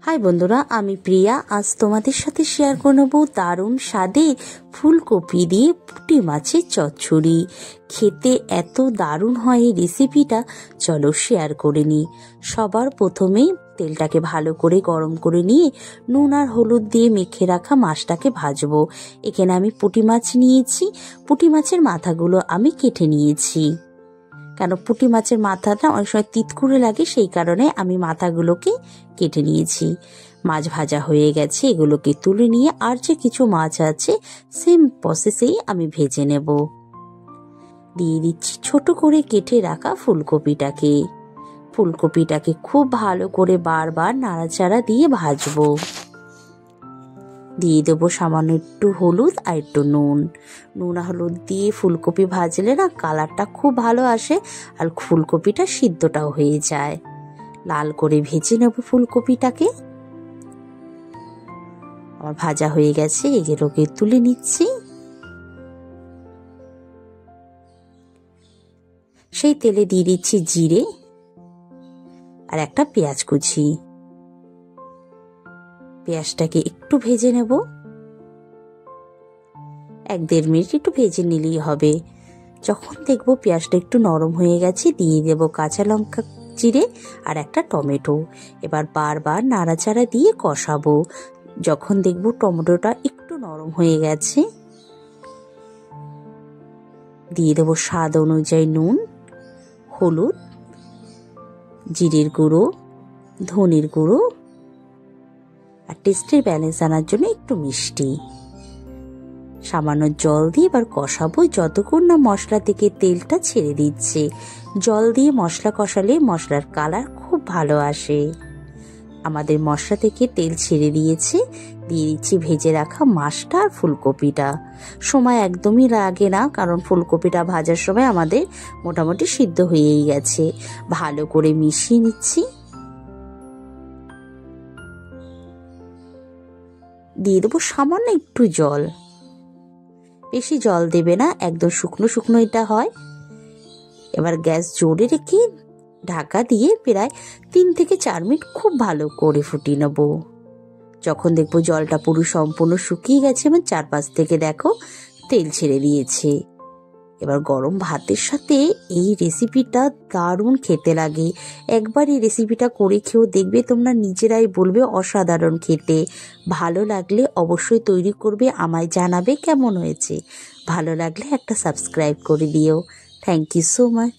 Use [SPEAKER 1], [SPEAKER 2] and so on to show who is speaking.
[SPEAKER 1] High বন্ধুরা, আমি প্রিয়া। আজ তোমাদের সাথে শেয়ার করে নেব দারুণ স্বাদের ফুলকপি দিয়ে পুঁটি মাছের চচ্চড়ি। খেতে এত দারুণ হয় এই রেসিপিটা, চলো শেয়ার করে নিই। সবার প্রথমেই তেলটাকে ভালো করে গরম করে নিয়ে নুন আর হলুদ দিয়ে মেখে রাখা মাছটাকে ভাজবো। এখানে আমি পুঁটি মাছ নিয়েছি। পুঁটি মাছের মাথাগুলো আমি কেটে নিয়েছি, কেন পুঁটি মাছের মাথাটা অনেক সময় তিতকুড়ে লাগে, সেই কারণে আমি মাথাগুলোকে কেটে নিয়েছি। মাছ ভাজা হয়ে গেছে, এগুলোকে তুলে নিয়ে আর যে কিছু মাছ আছে সেম প্রসেসেই আমি ভেজে নেব। দিয়ে দিচ্ছি ছোট করে কেটে রাখা ফুলকপিটাকে। ফুলকপিটাকে খুব ভালো করে বারবার নাড়াচাড়া দিয়ে ভাজবো। দিয়ে দেবো সামান্য একটু হলুদ আর একটু নুন। নুন আর হলুদ দিয়ে ফুলকপি ভাজলে না কালারটা খুব ভালো আসে আর ফুলকপিটা সিদ্ধটাও হয়ে যায়। লাল করে ভেজে নেব ফুলকপিটাকে। আমার ভাজা হয়ে গেছে, এগুলোকে তুলে নিচ্ছি। সেই তেলে দিয়ে দিচ্ছি জিরে আর একটা পেঁয়াজ কুচি। পেঁয়াজটাকে একটু ভেজে নেব, 1-1.5 মিনিট একটু ভেজে নিলেই হবে। যখন দেখবো পেঁয়াজটা একটু নরম হয়ে গেছে, দিয়ে দেব কাঁচা লঙ্কা চিড়ে আর একটা টমেটো। এবার বারবার নাড়াচাড়া দিয়ে কষাবো। যখন দেখবো টমেটোটা একটু নরম হয়ে গেছে, দিয়ে দেবো স্বাদ অনুযায়ী নুন, হলুদ, জিরের গুঁড়ো, ধনের গুঁড়ো আর টেস্টের ব্যালেন্স আনার জন্য একটু মিষ্টি। সামান্য জল দিয়ে এবার কষাবো যতক্ষণ না মশলা থেকে তেলটা ছেড়ে দিচ্ছে। জল দিয়ে মশলা কষালে মশলার কালার খুব ভালো আসে। আমাদের মশলা থেকে তেল ছেড়ে দিয়েছে, দিয়ে দিচ্ছি ভেজে রাখা মাছটা আর ফুলকপিটা। সময় একদমই লাগে না, কারণ ফুলকপিটা ভাজার সময় আমাদের মোটামুটি সিদ্ধ হয়েই গেছে। ভালো করে মিশিয়ে নিচ্ছি। দিয়ে দেবো সামান্য একটু জল, বেশি জল দেবে না, একদম শুকনো শুকনো এটা হয়। এবার গ্যাস জোরে রেখে ঢাকা দিয়ে প্রায় 3 থেকে 4 মিনিট খুব ভালো করে ফুটিয়ে নেব। যখন দেখবো জলটা পুরো সম্পূর্ণ শুকিয়ে গেছে এবং চারপাশ থেকে দেখো তেল ছেড়ে দিয়েছে, এবার গরম ভাতের সাথে এই রেসিপিটা দারুণ খেতে লাগে। একবার এই রেসিপিটা করে খেয়েও দেখবে, তোমরা নিজেরাই বলবে অসাধারণ খেতে। ভালো লাগলে অবশ্যই তৈরি করবে, আমায় জানাবে কেমন হয়েছে। ভালো লাগলে একটা সাবস্ক্রাইব করে দিও। Thank you so much.